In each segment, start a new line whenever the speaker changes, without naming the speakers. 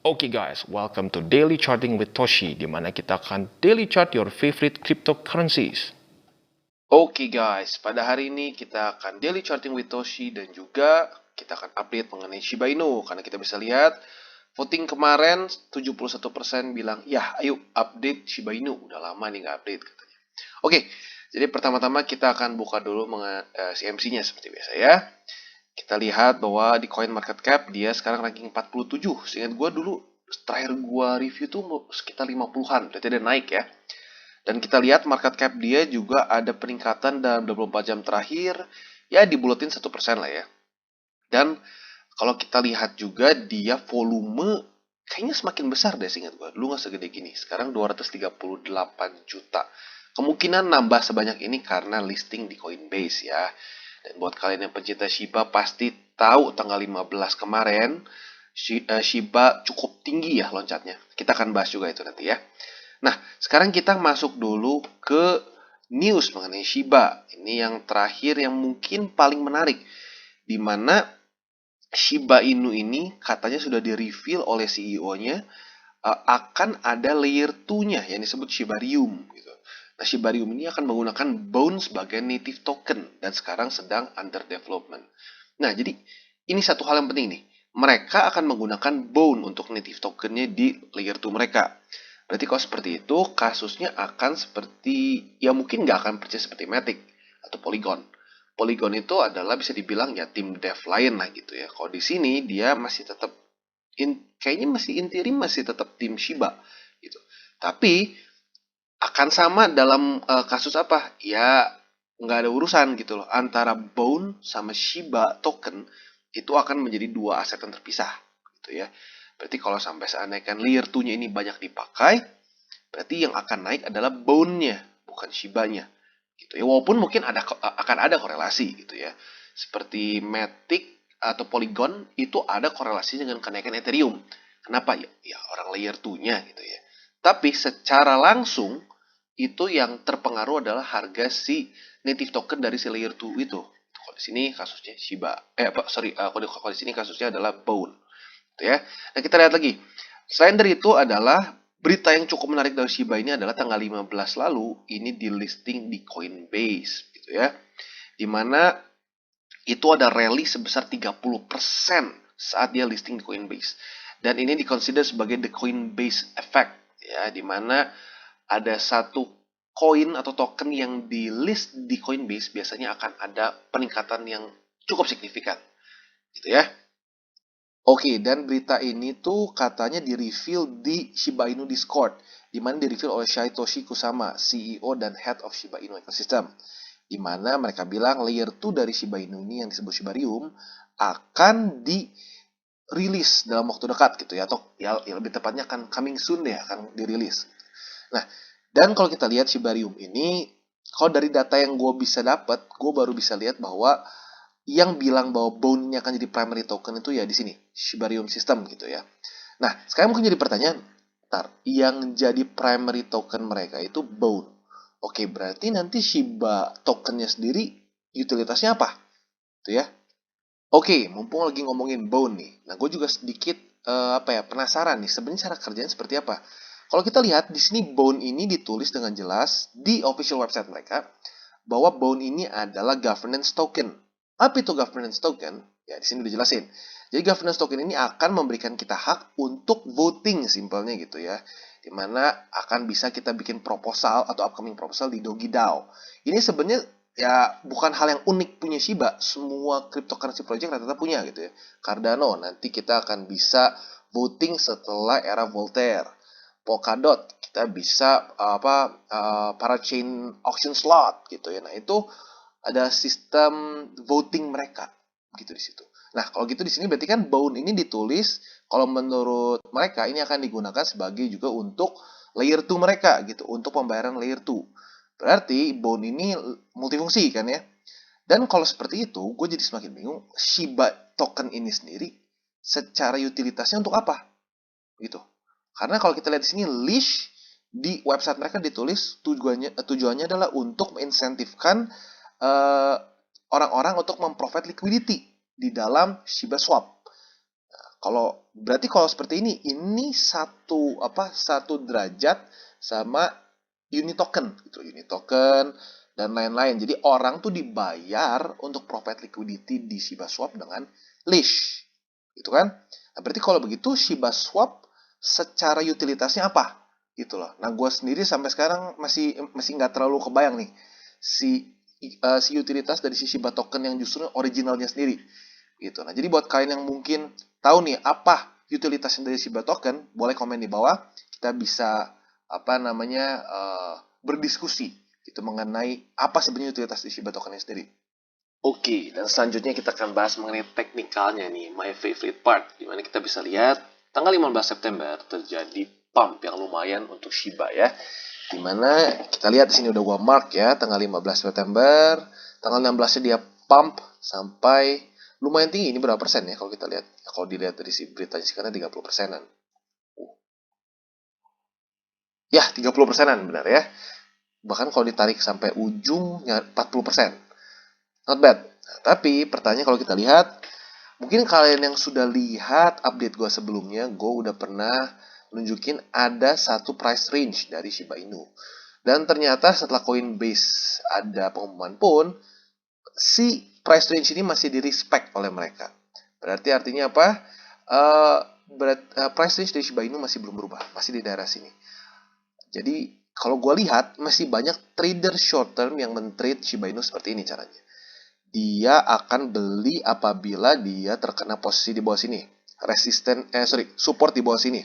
Oke guys, welcome to Daily Charting with Toshi, di mana kita akan daily chart your favorite cryptocurrencies. Oke guys, pada hari ini kita akan daily charting with Toshi dan juga kita akan update mengenai Shiba Inu. Karena kita bisa lihat voting kemarin 71% bilang, ya ayo update Shiba Inu. Udah lama nih nggak update katanya. Oke, jadi pertama-tama kita akan buka dulu CMC-nya seperti biasa ya. Kita lihat bahwa di coin market cap dia sekarang ranking 47. Seingat gue dulu terakhir gue review tuh sekitar 50-an. Berarti ada naik ya. Dan kita lihat market cap dia juga ada peningkatan dalam 24 jam terakhir. Ya dibuletin 1% lah ya. Dan kalau kita lihat juga dia volume kayaknya semakin besar deh seingat gue. Dulu nggak segede gini. Sekarang 238 juta. Kemungkinan nambah sebanyak ini karena listing di Coinbase ya. Dan buat kalian yang pencinta Shiba pasti tahu tanggal 15 kemarin Shiba cukup tinggi ya loncatnya. Kita akan bahas juga itu nanti ya. Nah, sekarang kita masuk dulu ke news mengenai Shiba. Ini yang terakhir yang mungkin paling menarik. Di mana Shiba Inu ini katanya sudah di-reveal oleh CEO-nya akan ada layer 2-nya yang disebut Shibarium gitu. Nah, Shibarium ini akan menggunakan Bone sebagai native token dan sekarang sedang under development. Nah, jadi ini satu hal yang penting nih. Mereka akan menggunakan Bone untuk native tokennya di layer 2 mereka. Berarti kalau seperti itu, kasusnya akan seperti, ya mungkin nggak akan persis seperti Matic atau Polygon. Polygon itu adalah bisa dibilang ya tim dev lain lah gitu ya. Kalau di sini dia masih tetap kayaknya masih interim, masih tetap tim Shiba gitu. Tapi akan sama dalam kasus apa? Ya nggak ada urusan gitu loh. Antara Bone sama Shiba token itu akan menjadi dua aset yang terpisah gitu ya. Berarti kalau sampai seandainya kan layer 2-nya ini banyak dipakai, berarti yang akan naik adalah Bone-nya, bukan Shiba-nya. Gitu ya. Walaupun mungkin akan ada korelasi gitu ya. Seperti Matic atau Polygon itu ada korelasi dengan kenaikan Ethereum. Kenapa? Ya orang layer 2-nya gitu ya. Tapi secara langsung itu yang terpengaruh adalah harga si native token dari si layer 2 itu. Kalau di sini kasusnya Shiba. Kalau di sini kasusnya adalah Bone. Gitu ya. Nah, kita lihat lagi. Selain dari itu adalah berita yang cukup menarik dari Shiba ini adalah tanggal 15 lalu ini di listing di Coinbase gitu ya. Dimana itu ada rally sebesar 30% saat dia listing di Coinbase. Dan ini dikonsider sebagai the Coinbase effect ya, dimana ada satu koin atau token yang di list di Coinbase biasanya akan ada peningkatan yang cukup signifikan gitu ya. Oke, dan berita ini tuh katanya di-reveal di Shiba Inu Discord, di mana di-reveal oleh Satoshi Kusama, CEO dan Head of Shiba Inu Ecosystem. Di mana mereka bilang layer 2 dari Shiba Inu ini yang disebut Shibarium akan dirilis dalam waktu dekat gitu ya, atau ya lebih tepatnya akan coming soon ya, akan dirilis. Nah, dan kalau kita lihat Shibarium ini, kalau dari data yang gue bisa dapat, gue baru bisa lihat bahwa yang bilang bahwa Bone-nya akan jadi primary token itu ya di sini, Shibarium System gitu ya. Nah, sekarang mungkin jadi pertanyaan, yang jadi primary token mereka itu Bone. Oke, berarti nanti Shiba tokennya sendiri utilitasnya apa? Gitu ya. Oke, mumpung lagi ngomongin Bone nih. Nah, gue juga sedikit penasaran nih, sebenarnya cara kerjanya seperti apa? Kalau kita lihat di sini Bone ini ditulis dengan jelas di official website mereka bahwa Bone ini adalah governance token. Apa itu governance token? Ya, di sini dijelasin. Jadi governance token ini akan memberikan kita hak untuk voting simpelnya gitu ya. Dimana akan bisa kita bikin proposal atau upcoming proposal di DogiDAO. Ini sebenarnya ya bukan hal yang unik punya Shiba. Semua cryptocurrency project rata-rata punya gitu ya. Cardano nanti kita akan bisa voting setelah era Voltaire. Polkadot kita bisa parachain auction slot gitu ya. Nah, itu ada sistem voting mereka gitu di situ. Nah, kalau gitu di sini berarti kan Bone ini ditulis kalau menurut mereka ini akan digunakan sebagai juga untuk layer 2 mereka gitu, untuk pembayaran layer 2. Berarti Bone ini multifungsi kan ya. Dan kalau seperti itu, gue jadi semakin bingung Shiba token ini sendiri secara utilitasnya untuk apa? Gitu. Karena kalau kita lihat di sini leash di website mereka ditulis tujuannya adalah untuk menginsentifkan orang-orang untuk memprovide liquidity di dalam Shiba Swap. Nah, Berarti kalau seperti ini satu derajat sama unit token gitu, unit token dan lain-lain. Jadi orang tuh dibayar untuk provide liquidity di Shiba Swap dengan leash, gitu kan? Nah, berarti kalau begitu Shiba Swap secara utilitasnya apa? Gitu loh. Nah, gue sendiri sampai sekarang masih nggak terlalu kebayang nih si utilitas dari si Shiba token yang justru originalnya sendiri gitu. Nah, jadi buat kalian yang mungkin tahu nih apa utilitasnya dari Shiba token, boleh komen di bawah. Kita bisa berdiskusi gitu mengenai apa sebenarnya utilitas dari Shiba token sendiri. Oke, dan selanjutnya kita akan bahas mengenai teknikalnya nih, my favorite part, dimana kita bisa lihat tanggal 15 September terjadi pump yang lumayan untuk Shiba ya. Dimana kita lihat di sini udah gua mark ya, tanggal 15 September, tanggal 16-nya dia pump sampai lumayan tinggi. Ini berapa persen ya kalau kita lihat? Ya, kalau dilihat dari si beritanya sih karena 30 persenan. Ya, 30 persenan benar ya. Bahkan kalau ditarik sampai ujungnya 40%. Not bad. Nah, tapi pertanyaan kalau kita lihat, mungkin kalian yang sudah lihat update gue sebelumnya, gue udah pernah nunjukin ada satu price range dari Shiba Inu. Dan ternyata setelah Coinbase ada pengumuman pun, si price range ini masih di-respect oleh mereka. Berarti artinya apa? Price range dari Shiba Inu masih belum berubah, masih di daerah sini. Jadi kalau gue lihat masih banyak trader short term yang men-trade Shiba Inu seperti ini caranya. Dia akan beli apabila dia terkena posisi di bawah sini, support di bawah sini.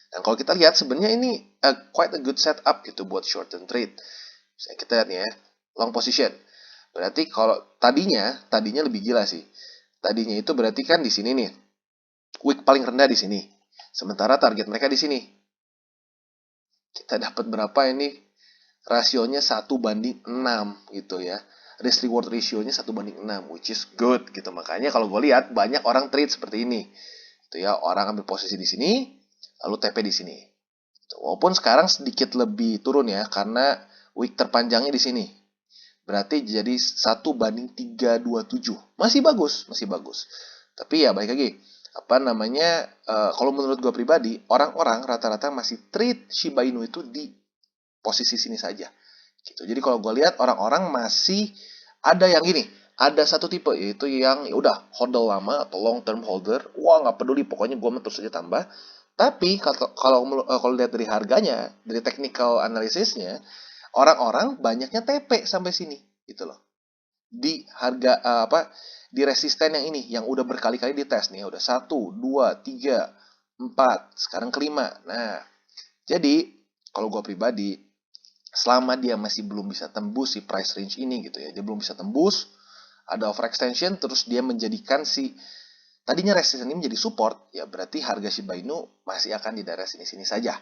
Dan kalau kita lihat sebenarnya ini quite a good setup gitu buat short term trade. Misalnya kita lihat nih ya, long position. Berarti kalau tadinya lebih gila sih. Tadinya itu berarti kan di sini nih, wick paling rendah di sini. Sementara target mereka di sini. Kita dapat berapa ini? Rasionya 1:6 gitu ya. Risk reward ratio-nya 1:6, which is good gitu. Makanya kalau gue lihat banyak orang trade seperti ini. Itu ya, orang ambil posisi di sini, lalu TP di sini. Walaupun sekarang sedikit lebih turun ya, karena wick terpanjangnya di sini. Berarti jadi 1:327. Masih bagus, masih bagus. Tapi ya baik lagi, kalau menurut gue pribadi, orang-orang rata-rata masih trade Shiba Inu itu di posisi sini saja gitu. Jadi kalau gue lihat orang-orang masih ada yang gini, ada satu tipe yaitu yang ya udah hodl lama atau long term holder, wah nggak peduli pokoknya gue terus saja tambah. Tapi kalau lihat dari harganya, dari technical analisisnya, orang-orang banyaknya TP sampai sini gitu loh. Di harga di resisten yang ini yang udah berkali-kali dites nih, udah 1, 2, 3, 4, sekarang kelima. Nah, jadi kalau gue pribadi, selama dia masih belum bisa tembus si price range ini gitu ya, dia belum bisa tembus, ada overextension, terus dia menjadikan si tadinya resistance ini menjadi support, ya berarti harga Shiba Inu masih akan di daerah sini-sini saja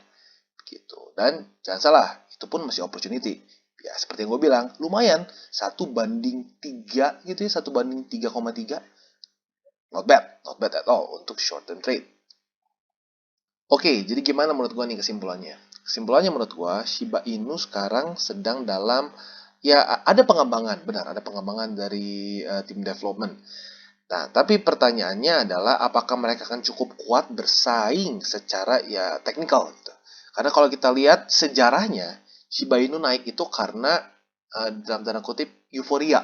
gitu. Dan jangan salah, itu pun masih opportunity. Ya seperti yang gue bilang, lumayan 1:3 gitu ya, 1:3,3. Not bad at all untuk short term trade. Oke, jadi gimana menurut gue nih kesimpulannya? Kesimpulannya menurut gue, Shiba Inu sekarang sedang dalam, ya ada pengembangan, benar, ada pengembangan dari tim development. Nah, tapi pertanyaannya adalah apakah mereka akan cukup kuat bersaing secara ya teknikal gitu. Karena kalau kita lihat sejarahnya, Shiba Inu naik itu karena dalam tanda kutip euforia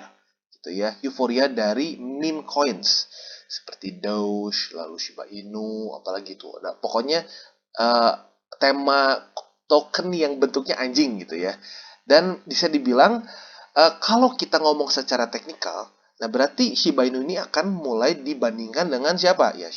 gitu ya, euforia dari meme coins seperti Doge, lalu Shiba Inu, apalagi itu. Nah, pokoknya tema token yang bentuknya anjing gitu ya. Dan bisa dibilang kalau kita ngomong secara teknikal, nah berarti Shiba Inu ini akan mulai dibandingkan dengan siapa? Ya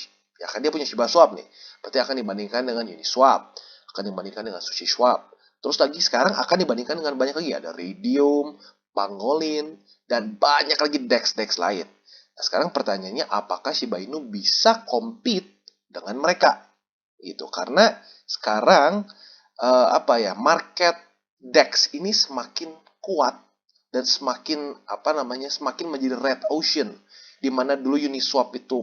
kan dia punya Shiba Swap nih. Berarti akan dibandingkan dengan Uniswap, akan dibandingkan dengan Sushi Swap. Terus lagi sekarang akan dibandingkan dengan banyak lagi, ada Radium, Pangolin, dan banyak lagi DEX lain. Nah, sekarang pertanyaannya apakah Shiba Inu bisa compete dengan mereka? Gitu. Karena sekarang market DEX ini semakin kuat dan semakin menjadi red ocean, di mana dulu Uniswap itu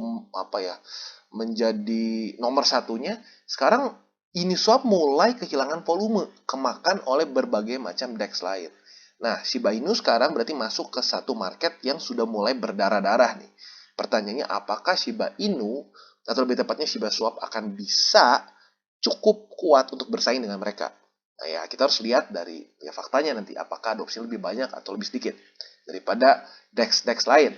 menjadi nomor satunya. Sekarang Uniswap mulai kehilangan volume, kemakan oleh berbagai macam DEX lain. Nah, Shiba Inu sekarang berarti masuk ke satu market yang sudah mulai berdarah-darah nih. Pertanyaannya, apakah Shiba Inu atau lebih tepatnya Shiba Swap akan bisa cukup kuat untuk bersaing dengan mereka. Nah ya, kita harus lihat dari ya faktanya nanti apakah adopsi lebih banyak atau lebih sedikit daripada DEX lain.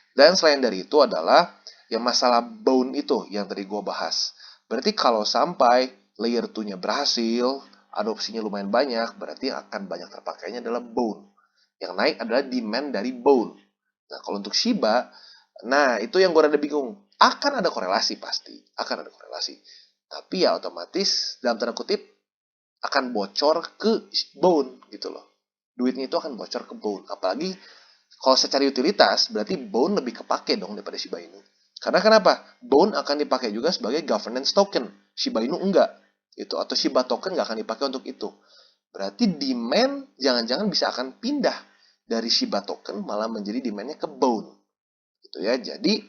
Dan selain dari itu adalah yang masalah bone itu yang tadi gue bahas. Berarti kalau sampai layer 2-nya berhasil, adopsinya lumayan banyak, berarti akan banyak terpakainya adalah bone. Yang naik adalah demand dari bone. Nah, kalau untuk Shiba, nah itu yang gue rada bingung. Akan ada korelasi pasti, akan ada korelasi. Tapi ya otomatis dalam tanda kutip akan bocor ke bone gitu loh. Duitnya itu akan bocor ke bone. Apalagi kalau secara utilitas, berarti Bone lebih kepake dong daripada Shiba Inu. Karena kenapa? Bone akan dipakai juga sebagai governance token. Shiba Inu enggak. Gitu. Atau Shiba token nggak akan dipakai untuk itu. Berarti demand jangan-jangan bisa akan pindah dari Shiba token malah menjadi demandnya ke Bone. Gitu ya. Jadi,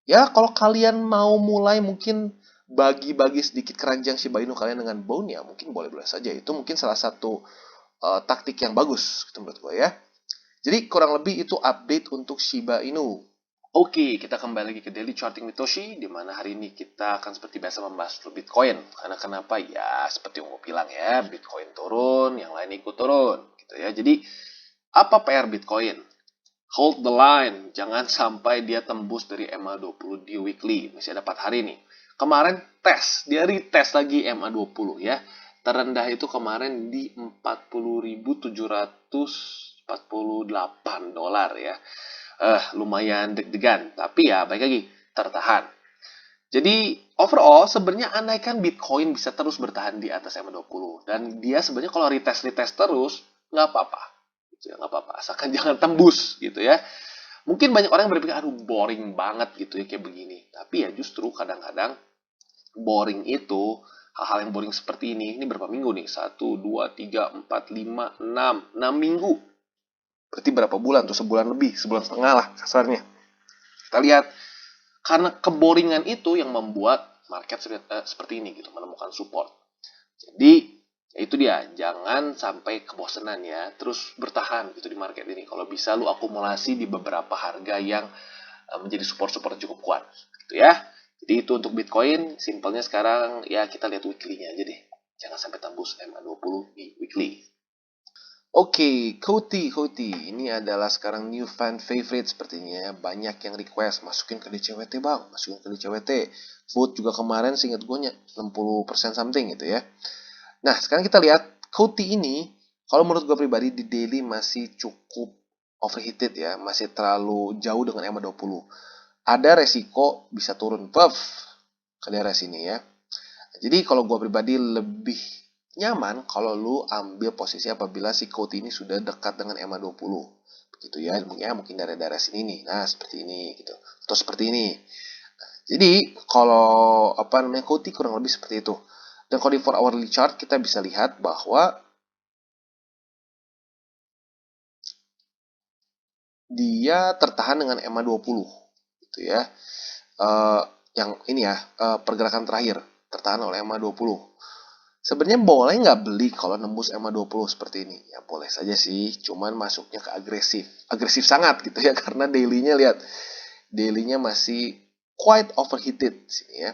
ya kalau kalian mau mulai mungkin bagi-bagi sedikit keranjang Shiba Inu kalian dengan Bone, ya mungkin boleh-boleh saja. Itu mungkin salah satu taktik yang bagus, gitu menurut gue ya. Jadi kurang lebih itu update untuk Shiba Inu. Oke, kita kembali lagi ke Daily Charting with Toshi, di mana hari ini kita akan seperti biasa membahas Bitcoin. Karena kenapa? Ya, seperti yang gue bilang ya, Bitcoin turun, yang lain ikut turun. Gitu ya. Jadi, apa PR Bitcoin? Hold the line, jangan sampai dia tembus dari MA20 di weekly. Masih ada 4 hari nih. Kemarin dia retest lagi MA20 ya. Terendah itu kemarin di 40.748 dolar ya. Lumayan deg-degan, tapi ya baik lagi, tertahan. Jadi overall sebenarnya andaikan Bitcoin bisa terus bertahan di atas MA20 dan dia sebenarnya kalau retest terus nggak apa-apa. Gitu ya, nggak apa-apa, asalkan jangan tembus gitu ya. Mungkin banyak orang yang berpikir, aduh boring banget gitu ya kayak begini. Tapi ya justru kadang-kadang boring itu, hal-hal yang boring seperti ini berapa minggu nih? 1, 2, 3, 4, 5, 6 minggu. Berarti berapa bulan tuh? Sebulan lebih, sebulan setengah lah kasarnya. Kita lihat, karena keboringan itu yang membuat market seperti ini gitu, menemukan support. Jadi, ya itu dia, jangan sampai kebosanan ya, terus bertahan gitu di market ini. Kalau bisa lu akumulasi di beberapa harga yang menjadi support-support cukup kuat gitu ya. Jadi itu untuk Bitcoin, simpelnya sekarang ya kita lihat weekly-nya aja deh. Jangan sampai tembus MA20 di weekly. Oke, Koti. Ini adalah sekarang new fan favorite sepertinya. Banyak yang request, masukin ke DCWT bang, masukin ke DCWT. Vote juga kemarin seingat gue 60% something gitu ya. Nah, sekarang kita lihat Koti ini, kalau menurut gue pribadi di daily masih cukup overheated ya, masih terlalu jauh dengan MA20. Ada resiko bisa turun buff ke daerah sini ya. Jadi kalau gue pribadi lebih nyaman kalau lu ambil posisi apabila si Cote ini sudah dekat dengan MA20. Begitu ya, mungkin daerah-daerah sini nih. Nah, seperti ini gitu. Atau seperti ini. Nah, jadi kalau Cote kurang lebih seperti itu. Dan kalau di 4 hourly chart kita bisa lihat bahwa dia tertahan dengan MA20 gitu ya. Yang ini ya, pergerakan terakhir tertahan oleh MA20. Sebenarnya boleh nggak beli kalau nembus MA20 seperti ini? Ya boleh saja sih, cuman masuknya ke agresif. Agresif sangat gitu ya, karena daily-nya lihat. Daily-nya masih quite overheated sini ya.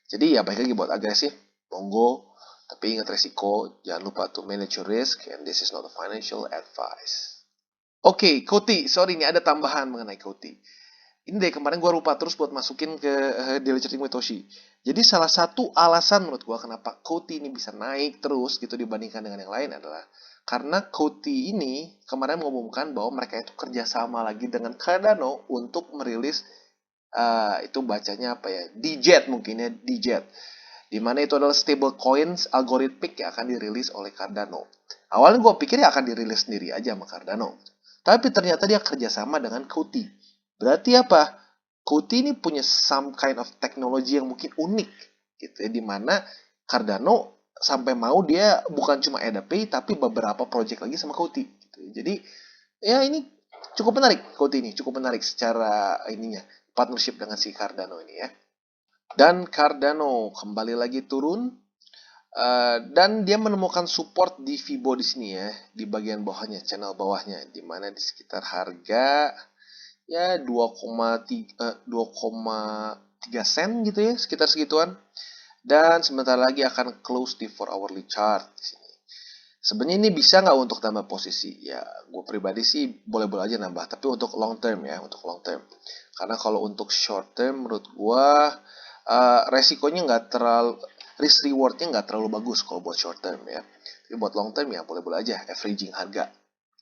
Jadi ya baik lagi buat agresif, monggo. Tapi ingat resiko, jangan lupa to manage your risk, and this is not a financial advice. Oke, Koti. Sorry, ini ada tambahan mengenai Koti. Ini dari kemarin gue lupa terus buat masukin ke Daily Charting with Toshi. Jadi salah satu alasan menurut gue kenapa Koti ini bisa naik terus gitu dibandingkan dengan yang lain adalah karena Koti ini kemarin mengumumkan bahwa mereka itu kerjasama lagi dengan Cardano untuk merilis itu bacanya apa ya, DJET mungkin ya, DJET. Dimana itu adalah stable coins algoritmik yang akan dirilis oleh Cardano. Awalnya gue pikir ya akan dirilis sendiri aja sama Cardano. Tapi ternyata dia kerjasama dengan Koti. Berarti apa? Koti ini punya some kind of technology yang mungkin unik. Gitu ya. Dimana Cardano sampai mau dia bukan cuma ADA tapi beberapa project lagi sama Koti. Gitu. Jadi ya ini cukup menarik. Koti ini cukup menarik secara ininya. Partnership dengan si Cardano ini ya. Dan Cardano kembali lagi turun. Dan dia menemukan support di Fibo di sini ya, di bagian bawahnya, channel bawahnya, di mana di sekitar harga ya 2,3 3 sen gitu ya, sekitar segituan. Dan sebentar lagi akan close di 4 hourly chart di sini. Sebenarnya ini bisa nggak untuk tambah posisi? Ya, gue pribadi sih boleh-boleh aja nambah. Tapi untuk long term ya, untuk long term. Karena kalau untuk short term menurut gue resikonya nggak terlalu, risk rewardnya nggak terlalu bagus kalau buat short term ya. Tapi buat long term ya boleh-boleh aja, averaging harga.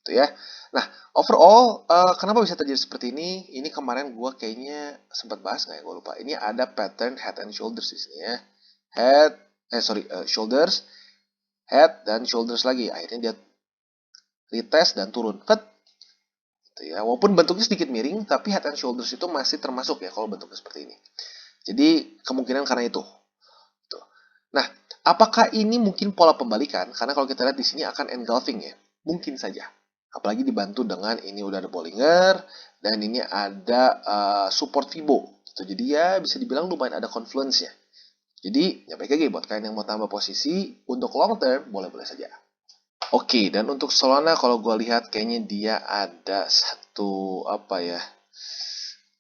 Gitu ya. Nah, overall, kenapa bisa terjadi seperti ini? Ini kemarin gue kayaknya sempat bahas nggak ya? Gue lupa. Ini ada pattern head and shoulders di sini ya. Shoulders, head, dan shoulders lagi. Akhirnya dia retest dan turun. Gitu ya. Walaupun bentuknya sedikit miring, tapi head and shoulders itu masih termasuk ya kalau bentuknya seperti ini. Jadi kemungkinan karena itu. Tuh. Nah, apakah ini mungkin pola pembalikan? Karena kalau kita lihat di sini akan engulfing ya. Mungkin saja. Apalagi dibantu dengan ini udah ada Bollinger dan ini ada support Fibo. Gitu. Jadi ya bisa dibilang lumayan ada confluence-nya. Jadi, ya baik lagi buat kalian yang mau tambah posisi, untuk long term, boleh-boleh saja. Oke, dan untuk Solana kalau gue lihat kayaknya dia ada satu,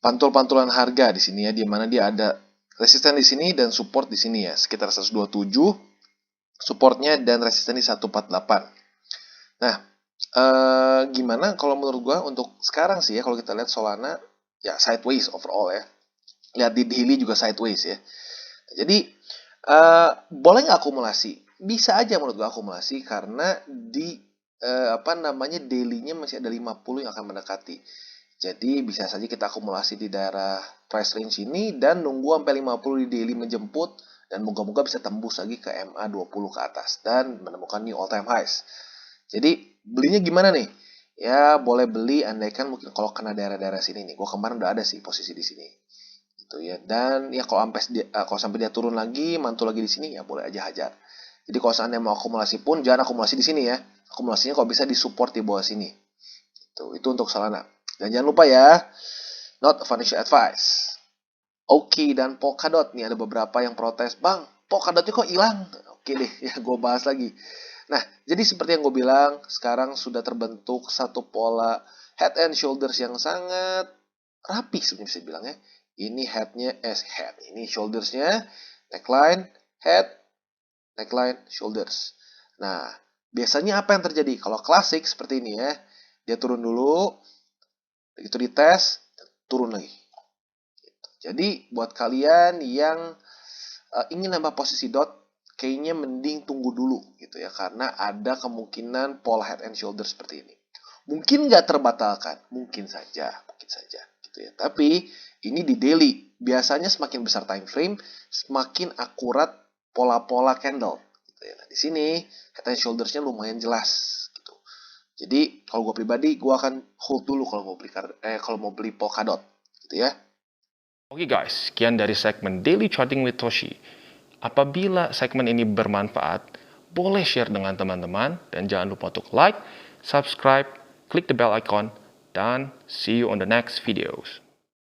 pantul-pantulan harga di sini ya, di mana dia ada resisten di sini dan support di sini ya, sekitar 127, supportnya dan resisten di 148. Nah, gimana kalau menurut gue untuk sekarang sih ya, kalau kita lihat Solana, ya sideways overall ya. Lihat di daily juga sideways ya. Jadi, boleh nggak akumulasi? Bisa aja menurut gue akumulasi karena di daily-nya masih ada 50 yang akan mendekati. Jadi bisa saja kita akumulasi di daerah price range ini dan nunggu sampai 50 di daily menjemput dan moga-moga bisa tembus lagi ke MA20 ke atas dan menemukan new all time highs. Jadi belinya gimana nih? Ya boleh beli andaikan mungkin kalau kena daerah-daerah sini nih. Gue kemarin udah ada sih posisi di sini. Gitu ya. Dan ya kalau sampai dia turun lagi, mantul lagi di sini ya boleh aja hajar. Jadi kalau seandainya mau akumulasi pun jangan akumulasi di sini ya. Akumulasinya kalau bisa disupport di bawah sini. Itu untuk Solana. Dan jangan lupa ya, not a financial advice. Oke, dan Polkadot nih ada beberapa yang protes, "Bang, Polkadotnya kok hilang?" Oke deh, ya gue bahas lagi. Nah, jadi seperti yang gue bilang, sekarang sudah terbentuk satu pola head and shoulders yang sangat rapi sebenarnya bisa dibilang ya. Ini ini shouldersnya, neckline, head, neckline, shoulders. Nah, biasanya apa yang terjadi? Kalau klasik seperti ini ya, dia turun dulu, begitu dites, turun lagi. Jadi buat kalian yang ingin nambah posisi dot, kayaknya mending tunggu dulu gitu ya, karena ada kemungkinan pola head and shoulder seperti ini. Mungkin nggak terbatalkan, mungkin saja gitu ya. Tapi ini di daily, biasanya semakin besar time frame, semakin akurat pola-pola candle. Gitu ya. Nah di sini head and shoulders-nya lumayan jelas gitu. Jadi kalau gue pribadi, gue akan hold dulu kalau mau beli Polkadot gitu ya.
Oke guys, sekian dari segmen Daily Charting with Toshi. Apabila segmen ini bermanfaat, boleh share dengan teman-teman dan jangan lupa untuk like, subscribe, klik the bell icon, dan see you on the next videos.